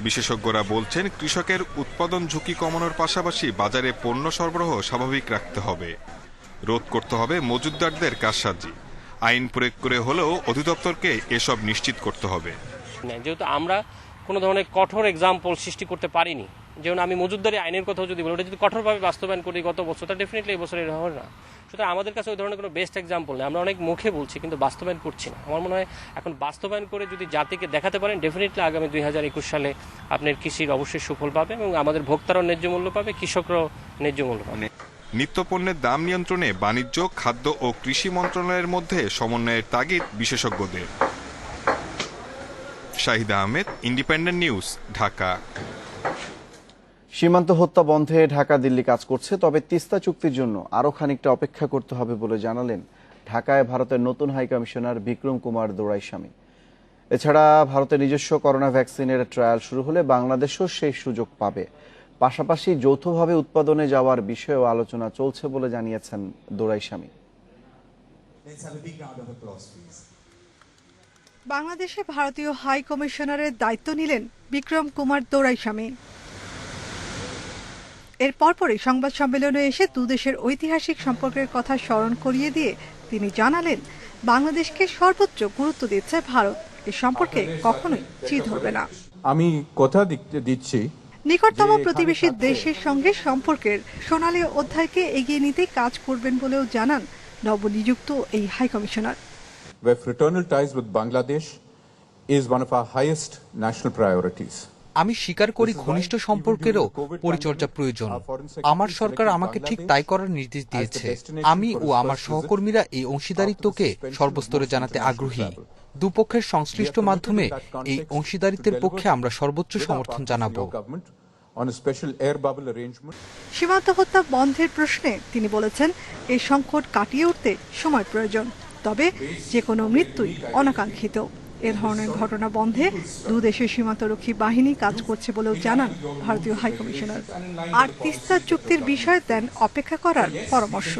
S6: বিশেষজ্ঞরা বলছেন কৃষকের উৎপাদন ঝুঁকি কমানোর পাশাপাশি বাজারে পণ্য সরবরাহ স্বাভাবিক রাখতে হবে। রোধ করতে হবে মজুতদারদের কারসাজি। আইন প্রয়োগ করে হলেও অধিদপ্তরকে এসব নিশ্চিত করতে হবে।
S27: যেহেতু আমরা কোনো ধরনের কঠোর এক্সাম্পল সৃষ্টি করতে পারিনি, যেমন আমি মজুতদারি আইনের কথা যদি বলি, ওটা যদি কঠোরভাবে বাস্তবায়ন করি গত বছর, তা ডেফিনেটলি এই বছর এটা হবে না। সুতরাং আমাদের কাছে ওই ধরনের কোনো বেস্ট এক্সাম্পল নেই। আমরা অনেক মুখে বলছি কিন্তু বাস্তবায়ন করছি না। আমার মনে হয় এখন বাস্তবায়ন করে যদি জাতিকে দেখাতে পারেন, ডেফিনেটলি আগামী 2021 সালে আপনার কৃষির অবশ্যই সুফল পাবে এবং আমাদের ভোক্তারাও ন্যায্য মূল্য পাবে, কৃষকরাও ন্যায্য মূল্য পাবে।
S6: নিত্যপণ্যের দাম নিয়ন্ত্রণে বাণিজ্য, খাদ্য ও কৃষি মন্ত্রণালয়ের মধ্যে সমন্বয়ের তাগিদ বিশেষজ্ঞদের। Shahid Ahmed, independent news, Dhaka.
S1: সীমান্ত হত্যা বন্ধে ঢাকা দিল্লি কাজ করছে, তবে তিস্তা চুক্তির জন্য আরও খানিকটা অপেক্ষা করতে হবে বলে জানালেন ঢাকায় ভারতের নতুন হাই কমিশনার বিক্রম কুমার দোরাইস্বামী। এছাড়া ভারতের নিজস্ব করোনা ভ্যাকসিনের ট্রায়াল শুরু হলে বাংলাদেশও সেই সুযোগ পাবে। পাশাপাশি যৌথভাবে উৎপাদনে যাওয়ার বিষয়েও আলোচনা চলছে বলে জানিয়েছেন দোরাইস্বামী।
S28: বাংলাদেশে ভারতীয় হাই কমিশনারের দায়িত্ব নিলেন বিক্রম কুমার দোরাইস্বামী। এর পরপরই সংবাদ সম্মেলনে এসে দুদেশের ঐতিহাসিক সম্পর্কের কথা স্মরণ করিয়ে দিয়ে তিনি জানালেন, বাংলাদেশকে সর্বোচ্চ গুরুত্ব দিচ্ছে ভারত, এ সম্পর্কে কখনোই চিত হবে না।
S29: আমি কথা দিচ্ছি
S28: নিকটতম প্রতিবেশী দেশের সঙ্গে সম্পর্কের সোনালী অধ্যায়কে এগিয়ে নিতে কাজ করবেন বলেও জানান নবনিযুক্ত এই high commissioner.
S7: Where fraternal ties with Bangladesh is one of our highest national priorities.
S8: আমি স্বীকার করি ঘনিষ্ঠ সম্পর্কেরও পরিচর্যা প্রয়োজন। আমার সরকার আমাকে ঠিক তাই করার নির্দেশ দিয়েছে। আমি ও আমার সহকর্মীরা এই অংশীদারিত্বকে সর্বস্তরে জানাতে আগ্রহী। দুপক্ষের সংশ্লিষ্ট মাধ্যমে এই অংশীদারিত্বের পক্ষে আমরা সর্বোচ্চ সমর্থন জানাবো।
S28: সীমান্ত হত্যা বন্ধের প্রশ্নে তিনি বলেছেন, এই সংকট কাটিয়ে উঠতে সময় প্রয়োজন, তবে যে কোনো মৃত্যুই অনাকাঙ্ক্ষিত। এ ধরনের ঘটনা বন্ধে দুদেশের সীমান্তরক্ষী বাহিনী কাজ করছে বলেও জানান ভারতীয় হাইকমিশনার। আর তিস্তা চুক্তির বিষয়ে দেন অপেক্ষা করার পরামর্শ।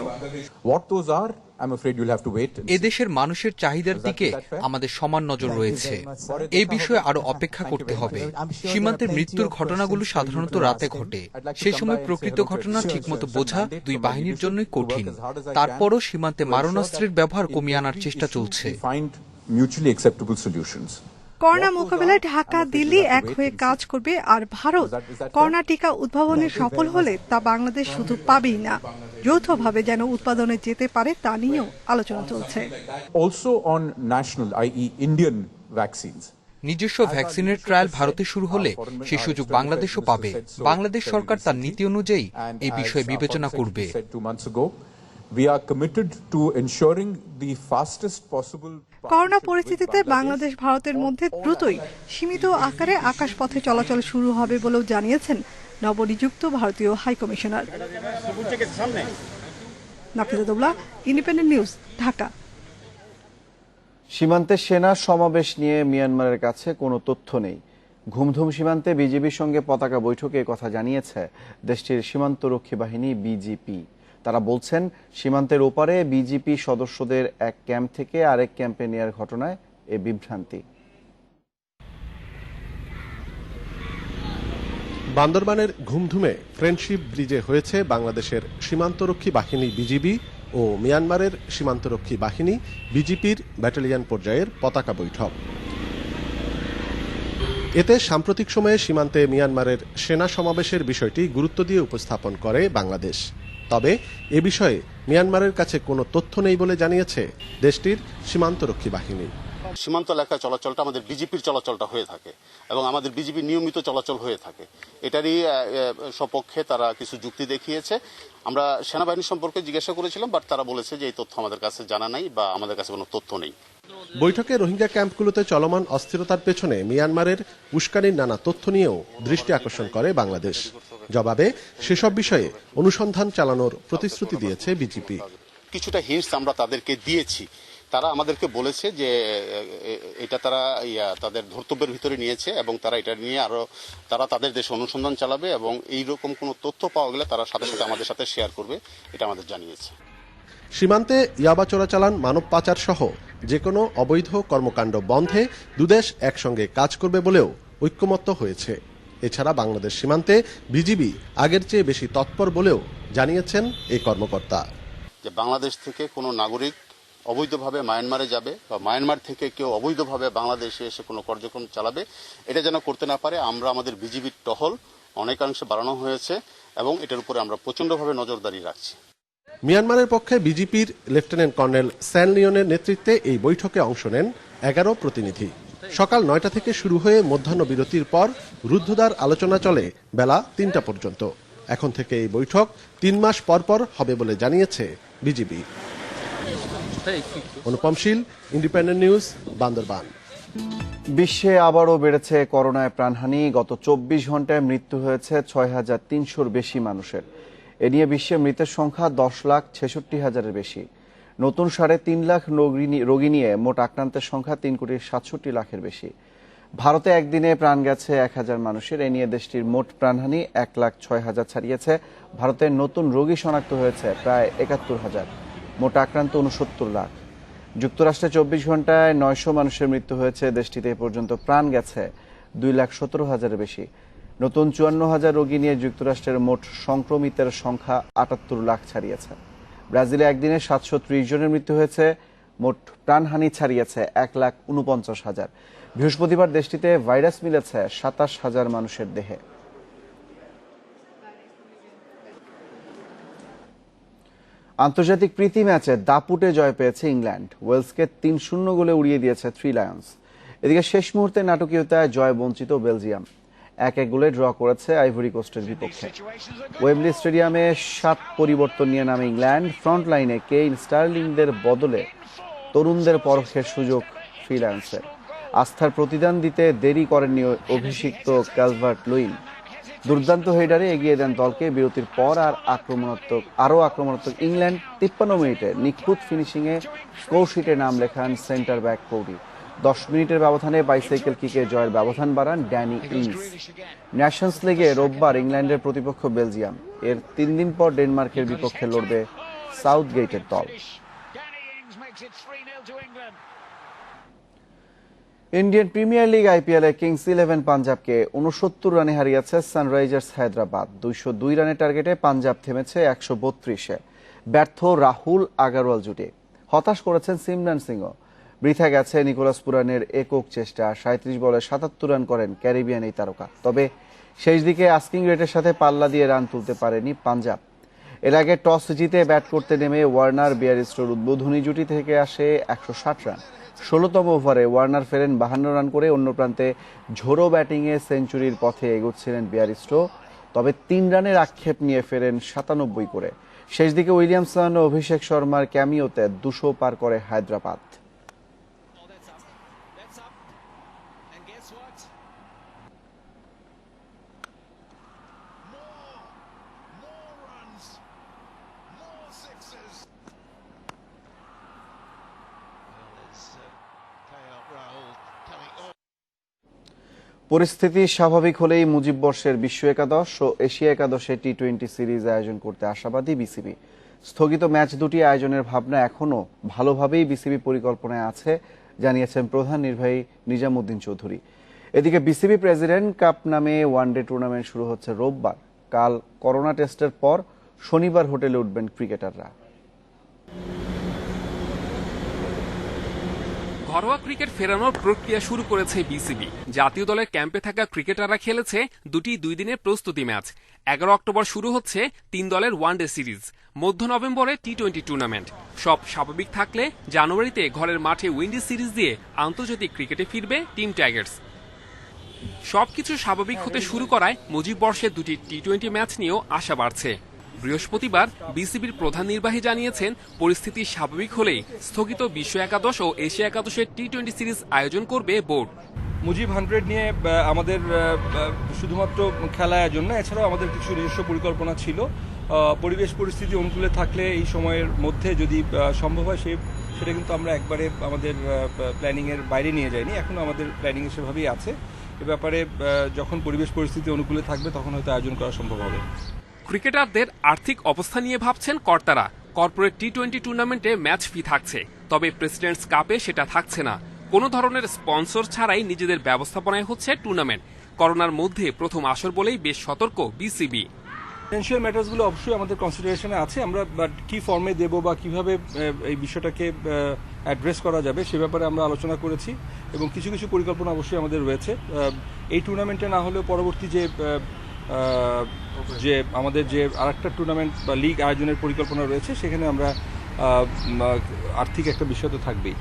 S8: এদেশের মানুষের চাহিদার দিকে আমাদের সমান নজর রয়েছে। এই বিষয়ে আরো অপেক্ষা করতে হবে। সীমান্তের মৃত্যুর ঘটনাগুলো সাধারণত রাতে ঘটে। সেই সময় প্রকৃত ঘটনা ঠিকমতো বোঝা দুই বাহিনীর জন্যই কঠিন। তারপরও সীমান্তে মারণাস্ত্রের ব্যবহার কমিয়ে আনার চেষ্টা চলছে।
S7: Mutually acceptable solutions.
S28: করোনা মোকাবেলায় ঢাকা দিল্লি এক হয়ে কাজ করবে, আর ভারত করোনা টিকা উদ্ভাবনে সফল হলে তা বাংলাদেশ শুধু পাবেই না, যৌথভাবে যেন উৎপাদনে যেতে পারে তা নিয়েও আলোচনা চলছে।
S7: Also on national, i.e. Indian vaccines.
S8: নিজস্ব ভ্যাকসিনের ট্রায়াল ভারতে শুরু হলে সেই সুযোগ বাংলাদেশও পাবে। বাংলাদেশ সরকার তার নীতি অনুযায়ী এই বিষয়ে বিবেচনা করবে।
S7: We are committed to ensuring the fastest possible.
S28: Corona পরিস্থিতিতে বাংলাদেশ ভারতের মধ্যে দ্রুতই সীমিত আকারে আকাশপথে চলাচল শুরু হবে বলেও জানিয়েছেন নবনিযুক্ত ভারতীয় high commissioner. Nafiza Daula, independent news, Dhaka.
S1: সীমান্তে সেনা সমাবেশ নিয়ে মিয়ানমারের কাছে কোনো তথ্য নেই। ঘুমধুম সীমান্তে বিজিবির সঙ্গে পতাকা বৈঠকে কথা জানিয়েছে দেশটির সীমান্তরক্ষী বাহিনী বিজিপি। তারা বলছেন, সীমান্তের ওপারে বিজিপি সদস্যদের এক ক্যাম্প থেকে আরেক ক্যাম্পে নেয়ার ঘটনায় এ বিভ্রান্তি।
S12: বান্দরবানের ঘুমধুমে ফ্রেন্ডশিপ ব্রিজে হয়েছে বাংলাদেশের সীমান্তরক্ষী বাহিনী বিজিবি ও মিয়ানমারের সীমান্তরক্ষী বাহিনী বিজিপির ব্যাটালিয়ন পর্যায়ের পতাকা বৈঠক। এতে সাম্প্রতিক সময়ে সীমান্তে মিয়ানমারের সেনা সমাবেশের বিষয়টি গুরুত্ব দিয়ে উপস্থাপন করে বাংলাদেশ। তবে এ বিষয়ে মিয়ানমারের কাছে কোনো তথ্য নেই বলে জানিয়েছে দেশটির সীমান্তরক্ষী বাহিনী।
S9: সীমান্ত এলাকায় চলাচলটা আমাদের বিজেপির চলাচলটা হয়ে থাকে এবং আমাদের বিজেপি নিয়মিত চলাচল হয়ে থাকে। এটারই সপক্ষে তারা কিছু যুক্তি দেখিয়েছে। আমরা সেনাবাহিনী সম্পর্কে জিজ্ঞাসা করেছিলাম, বাট তারা বলেছে যে এই তথ্য আমাদের কাছে জানা নাই বা আমাদের কাছে কোনো তথ্য নেই।
S12: বৈঠকে রোহিঙ্গা ক্যাম্পগুলোতে চলমান অস্থিরতার পেছনে মিয়ানমারের উস্কানির নানা তথ্য নিয়েও দৃষ্টি আকর্ষণ করে বাংলাদেশ। জবাবে সেসব বিষয়ে অনুসন্ধান চালানোর প্রতিশ্রুতি দিয়েছে বিজেপি।
S9: কিছুটা হিন্টস আমরা তাদেরকে দিয়েছি। তারা আমাদেরকে বলেছে যে এটা তারা তাদের ধর্তব্যের ভিতরে নিয়েছে এবং তারা এটা নিয়ে আরো তারা তাদের দেশে অনুসন্ধান চালাবে এবং এইরকম কোনো তথ্য পাওয়া গেলে তারা সাথে সাথে আমাদের সাথে শেয়ার করবে, এটা আমাদের জানিয়েছে।
S12: সীমান্তে ইয়াবা চোরাচালান, মানব পাচার সহ যে কোনো অবৈধ কর্মকাণ্ড বন্ধে দুদেশ একসঙ্গে কাজ করবে বলেও ঐক্যমত্য হয়েছে। এছাড়া বাংলাদেশ সীমান্তে বিজিবি আগের চেয়ে বেশি তৎপর বলেও জানিয়েছেন এই কর্মকর্তা।
S9: যে বাংলাদেশ থেকে কোনো নাগরিক অবৈধভাবে মায়ানমারে যাবে বা মায়ানমার থেকে কেউ অবৈধভাবে বাংলাদেশে এসে কোনো কার্যক্রম চালাবে, এটা যেন করতে না পারে আমরা আমাদের বিজিবির টহল অনেকাংশে বাড়ানো হয়েছে এবং এটার উপরে আমরা প্রচণ্ডভাবে নজরদারি রাখছি।
S12: মিয়ানমারের পক্ষে বিজিপির লেফটেন্যান্ট কর্নেল স্যান লিওনের নেতৃত্বে এই বৈঠকে অংশ নেন 11 প্রতিনিধি। সকাল 9টা থেকে শুরু হয়ে মধ্যাহ্ন বিরতির পর রুদ্ধদ্বার আলোচনা চলে বেলা 3টা পর্যন্ত। এখন থেকে এই বৈঠক 3 মাস পর পর হবে বলে জানিয়েছে বিজিবি। অনুপম শীল, ইন্ডিপেন্ডেন্ট নিউজ, বান্দরবান।
S1: বিশ্বে আবারও বেড়েছে করোনায় প্রাণহানি। গত 24 ঘন্টায় মৃত্যু হয়েছে 6,300-র বেশি মানুষের। এ নিয়ে বিশ্বে মৃতের সংখ্যা 10,66,000-এর বেশি। নতুন 3.5 লাখ রোগী নিয়ে মোট আক্রান্তের সংখ্যা 3,67,00,000-এর বেশি। ভারতে একদিনে প্রাণ গেছে 1,000 মানুষের। এ নিয়ে দেশটির মোট প্রাণহানি 1,06,000 ছাড়িয়েছে। ভারতের নতুন রোগী শনাক্ত হয়েছে প্রায় 71,000। মোট আক্রান্ত 69 লাখ। যুক্তরাষ্ট্রে 24 ঘন্টায় 900 মানুষের মৃত্যু হয়েছে। দেশটিতে এ পর্যন্ত প্রাণ গেছে 2,17,000-এর বেশি। নতুন 54,000 রোগী নিয়ে যুক্তরাষ্ট্রের মোট সংক্রমিতের সংখ্যা 78 লাখ ছাড়িয়েছে। ব্রাজিলে একদিনে 730 জনের মৃত্যু হয়েছে। মোট প্রাণহানি ছাড়িয়েছে 1,49,000। বৃহস্পতিবার দেশটিতে ভাইরাস মিলেছে 27,000 মানুষের দেহে। আন্তর্জাতিক প্রীতি ম্যাচে দাপুটে জয় পেয়েছে ইংল্যান্ড। ওয়েলসকে ৩-০ গোলে উড়িয়ে দিয়েছে থ্রি লায়ন্স। এদিকে শেষ মুহূর্তে নাটকীয়তায় জয় বঞ্চিত বেলজিয়াম। ১-১ গোলে ড্র করেছে আইভরি কোস্টের বিপক্ষে। ওয়েম্বলি স্টেডিয়ামে ৭ পরিবর্তন নিয়ে নামে ইংল্যান্ড। ফ্রন্ট লাইনে কেইন স্টার্লিংদের বদলে তরুণদের পরখের সুযোগ থ্রি লায়ন্সের। আস্থার প্রতিদান দিতে দেরি করেননি অভিষিক্ত ক্যালভার্ট লুইন। দুর্দান্ত হেডারে এগিয়ে দেন দলকে। বিরতির পর আরও আক্রমণাত্মক ইংল্যান্ড ৫৩ মিনিটে নিখুঁত ফিনিশিংয়ে স্কোরশিটে নাম লেখান সেন্টার ব্যাক কৌডি। ১০ মিনিটের ব্যবধানে বাইসাইকেল কিকে জয়ের ব্যবধান বাড়ান ড্যানি ইংস। ন্যাশনস লিগে রোববার ইংল্যান্ডের প্রতিপক্ষ বেলজিয়াম। এর ৩ দিন পর ডেনমার্কের বিপক্ষে লড়বে সাউথগেটের দল। ইন্ডিয়ান প্রিমিয়ার লিগ আইপিএলে কিংস 11 পাঞ্জাবকে ৬৯ রানে হারিয়েছে সানরাইজার্স হায়দ্রাবাদ। ২০২ রানের টার্গেটে পাঞ্জাব থেমেছে ১৩২-এ। ব্যর্থ রাহুল আগারওয়াল জুটি। হতাশ করেছেন সিমরান সিংও। বৃথা গেছে নিকোলাস পুরানের একক চেষ্টা। ৩৭ বলে ৭৭ রান করেন ক্যারিবিয়ান এই তারকা। তবে শেষ দিকে আস্কিং রেটের সাথে পাল্লা দিয়ে রান তুলতে পারেনি পাঞ্জাব। এর আগে টস জিতে ব্যাট করতে নেমে ওয়ার্নার বিয়ারিস্টোর উদ্বোধনী জুটি থেকে আসে ১৬০ রান। ১৬তম ওভারে ওয়ার্নার ফেরেন ৫২ রান করে। অন্য প্রান্তে ঝোড়ো ব্যাটিংয়ে সেঞ্চুরির পথে এগোচ্ছিলেন বিয়ারিস্টো। তবে ৩ রানের আক্ষেপ নিয়ে ফেরেন ৯৭ করে। শেষ দিকে উইলিয়ামসন ও অভিষেক শর্মার ক্যামিওতে ২০০ পার করে হায়দ্রাবাদ। পরিস্থিতি স্বাভাবিক হলেই মুজিব বর্ষের বিশ্ব একাদশ ও এশিয়া একাদশে টি-20 সিরিজ আয়োজন করতে আশাবাদী বিসিবি। স্থগিত ম্যাচ দুটি আয়োজনের ভাবনা এখনও ভালোভাবেই বিসিবি পরিকল্পনায় আছে জানিয়েছেন প্রধান নির্বাহী নিজামুদ্দিন চৌধুরী। এদিকে বিসিবি প্রেসিডেন্ট কাপ নামে ওয়ানডে টুর্নামেন্ট শুরু হচ্ছে রোববার। কাল করোনা টেস্টের পর শনিবার হোটেলে উঠবেন ক্রিকেটাররা।
S10: ঘরোয়া ক্রিকেট ফেরানোর প্রক্রিয়া শুরু করেছে বিসিবি। জাতীয় দলের ক্যাম্পে থাকা ক্রিকেটাররা খেলেছে দুটি 2 দিনের প্রস্তুতি ম্যাচ। ১১ অক্টোবর শুরু হচ্ছে ৩ দলের ওয়ানডে সিরিজ। মধ্য নভেম্বরে টি-20 টুর্নামেন্ট। সব স্বাভাবিক থাকলে জানুয়ারিতে ঘরের মাঠে উইন্ডিজ সিরিজ দিয়ে আন্তর্জাতিক ক্রিকেটে ফিরবে টিম টাইগার্স। সবকিছু স্বাভাবিক হতে শুরু করায় মুজিব বর্ষের দুটি টি-20 ম্যাচ নিয়েও আশা বাড়ছে। বৃহস্পতিবার বিসিবির প্রধান নির্বাহী জানিয়েছেন পরিস্থিতি স্বাভাবিক হলেই স্থগিত বিশ্ব একাদশ ও এশিয়া একাদশের টি-20 সিরিজ আয়োজন করবে বোর্ড।
S11: মুজিব 100 নিয়ে আমাদের শুধুমাত্র খেলা আয়োজন না, এছাড়াও আমাদের কিছু নিজস্ব পরিকল্পনা ছিল। পরিবেশ পরিস্থিতি অনুকূলে থাকলে এই সময়ের মধ্যে যদি সম্ভব হয় সেটা কিন্তু আমরা একবারে আমাদের প্ল্যানিংয়ের বাইরে নিয়ে যাইনি। এখনো আমাদের প্ল্যানিং সেভাবেই আছে। এ ব্যাপারে যখন পরিবেশ পরিস্থিতি অনুকূলে থাকবে তখন হয়তো আয়োজন করা সম্ভব হবে।
S10: ক্রিকেটারদের আর্থিক অবস্থা নিয়ে ভাবছেন কর্তারা। কর্পোরেট টি-20 টুর্নামেন্টে ম্যাচ ফি থাকছে, তবে প্রেসিডেন্টস কাপে সেটা থাকছে না। কোনো ধরনের স্পন্সর ছাড়াই নিজেদের ব্যবস্থাপনায় হচ্ছে টুর্নামেন্ট। করোনার মধ্যে প্রথম আসর বলেই বেশ সতর্ক বিসিবি।
S11: ফাইন্যান্সিয়াল ম্যাটার্সগুলো অবশ্যই আমাদের কনসিডারেশনে আছে। আমরা কি ফর্মে দেব বা কিভাবে এই বিষয়টাকে অ্যাড্রেস করা যাবে সে ব্যাপারে আমরা আলোচনা করেছি এবং কিছু কিছু পরিকল্পনা অবশ্যই আমাদের রয়েছে। এই টুর্নামেন্টে না হলেও পরবর্তী যে আমাদের যে আরেকটা টুর্নামেন্ট বা লিগ আয়োজনের পরিকল্পনা রয়েছে সেখানে আমরা আর্থিক একটা বিষয় তো থাকবেই।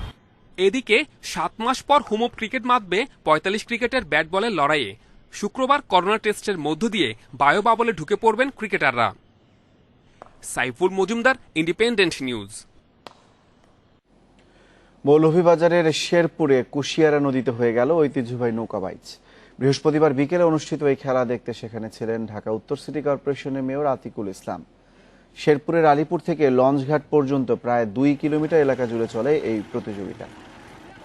S10: এদিকে 7 মাস পর হোম অফ ক্রিকেট মাতবে ৪৫ ক্রিকেটের ব্যাট বলের লড়াইয়ে। শুক্রবার করোনা টেস্টের মধ্য দিয়ে বায়ো বাবলে ঢুকে পড়বেন ক্রিকেটাররা। Saiful Majumdar, independent news.
S1: মৌলভীবাজারের শেরপুরে কুশিয়ারা নদীতে হয়ে গেল ঐতিহ্যবাহী নৌকা বাইচ। বৃহস্পতিবার বিকেলে অনুষ্ঠিত এই খেলা দেখতে সেখানে ছিলেন ঢাকা উত্তর সিটি কর্পোরেশনের মেয়র আতিকুল ইসলাম। শেরপুরের আলীপুর থেকে লঞ্চঘাট পর্যন্ত প্রায় 2 কিলোমিটার এলাকা জুড়ে চলে এই প্রতিযোগিতা।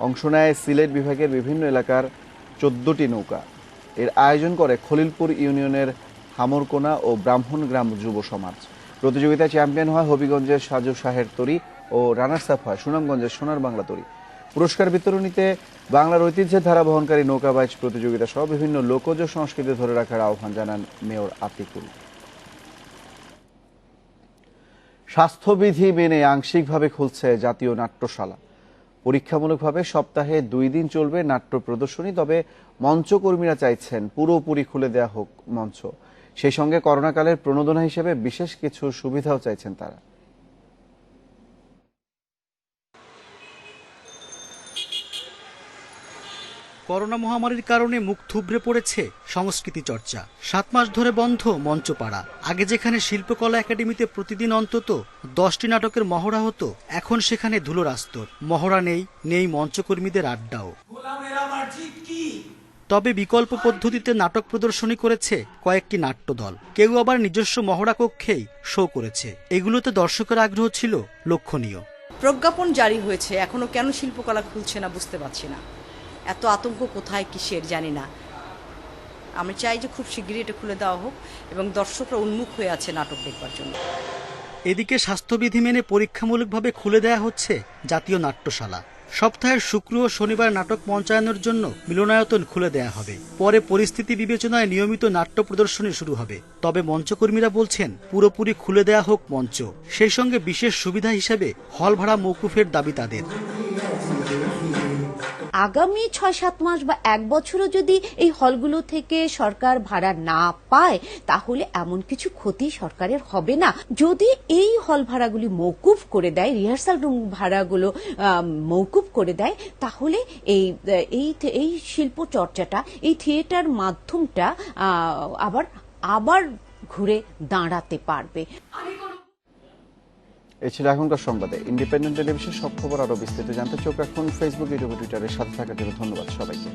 S1: অংশ নেয় সিলেট বিভাগের বিভিন্ন এলাকার 14টি নৌকা। এর আয়োজন করে খলিলপুর ইউনিয়নের হামরকোনা ও ব্রাহ্মণগ্রাম যুব সমাজ। প্রতিযোগিতায় চ্যাম্পিয়ন হয় হবিগঞ্জের সাজু শাহের তরী ও রানার্স আপ হয় সুনামগঞ্জের সোনার বাংলা তরী। পুরস্কার বিতরণীতে বাংলার ঐতিহ্যের ধারা বহনকারী নৌকা বাইচ প্রতিযোগিতা সহ বিভিন্ন লোকজ সংস্কৃতি ধরে রাখার আহ্বান জানান মেয়র আতিকুল। স্বাস্থ্যবিধি মেনে আংশিকভাবে খুলছে জাতীয় নাট্যশালা। পরীক্ষামূলকভাবে সপ্তাহে 2 দিন চলবে নাট্য প্রদর্শনী। তবে মঞ্চকর্মীরা চাইছেন পুরোপুরি খুলে দেওয়া হোক মঞ্চ। সেই সঙ্গে করোনাকালের প্রণোদনা হিসেবে বিশেষ কিছু সুবিধাও চাইছেন তারা।
S13: করোনা মহামারীর কারণে মুখ থুবড়ে পড়েছে সংস্কৃতি চর্চা। 7 মাস ধরে বন্ধ মঞ্চপাড়া। আগে যেখানে শিল্পকলা একাডেমিতে প্রতিদিন অন্তত 10টি নাটকের মহড়া হতো, এখন সেখানে ধুলোর আস্তর। মহড়া নেই, নেই মঞ্চকর্মীদের আড্ডাও। তবে বিকল্প পদ্ধতিতে নাটক প্রদর্শনী করেছে কয়েকটি নাট্যদল। কেউ আবার নিজস্ব মহড়া কক্ষেই শো করেছে। এগুলোতে দর্শকের আগ্রহ ছিল লক্ষণীয়।
S14: প্রজ্ঞাপন জারি হয়েছে, এখনো কেন শিল্পকলা খুলছে না বুঝতে পারছি না। এত আতঙ্ক কোথায় কিসের জানি না। আমি চাই যে খুব শীঘ্রই এটা খুলে দেওয়া হোক এবং দর্শকরা উন্মুখ হয়ে আছে নাটক দেখবার জন্য।
S13: এদিকে স্বাস্থ্যবিধি মেনে পরীক্ষামূলকভাবে খুলে দেয়া হচ্ছে জাতীয় নাট্যশালা। সপ্তাহের শুক্র ও শনিবার নাটক মঞ্চায়নের জন্য মিলনায়তন খুলে দেয়া হবে। পরে পরিস্থিতি বিবেচনায় নিয়মিত নাট্য প্রদর্শনী শুরু হবে। তবে মঞ্চকর্মীরা বলছেন পুরোপুরি খুলে দেয়া হোক মঞ্চ। সেই সঙ্গে বিশেষ সুবিধা হিসেবে হল ভাড়া মওকুফের দাবি তাদের।
S15: আগামী 6-7 মাস বা 1 বছরও যদি এই হলগুলো থেকে সরকার ভাড়া না পায়, তাহলে এমন কিছু ক্ষতি সরকারের হবে না। যদি এই হল ভাড়াগুলি মওকুফ করে দেয়, রিহার্সাল রুম ভাড়াগুলো মওকুফ করে দেয়, তাহলে এই শিল্প চর্চাটা, এই থিয়েটার মাধ্যমটা আবার ঘুরে দাঁড়াতে পারবে।
S1: এই ছিল এখনকার সংবাদে। ইন্ডিপেন্ডেন্ট টেলিভিশন সব খবর আরো বিস্তারিত জানতে চোখ রাখুন ফেসবুক, ইউটিউব, টুইটারের সাথে থাকার জন্য ধন্যবাদ সবাইকে।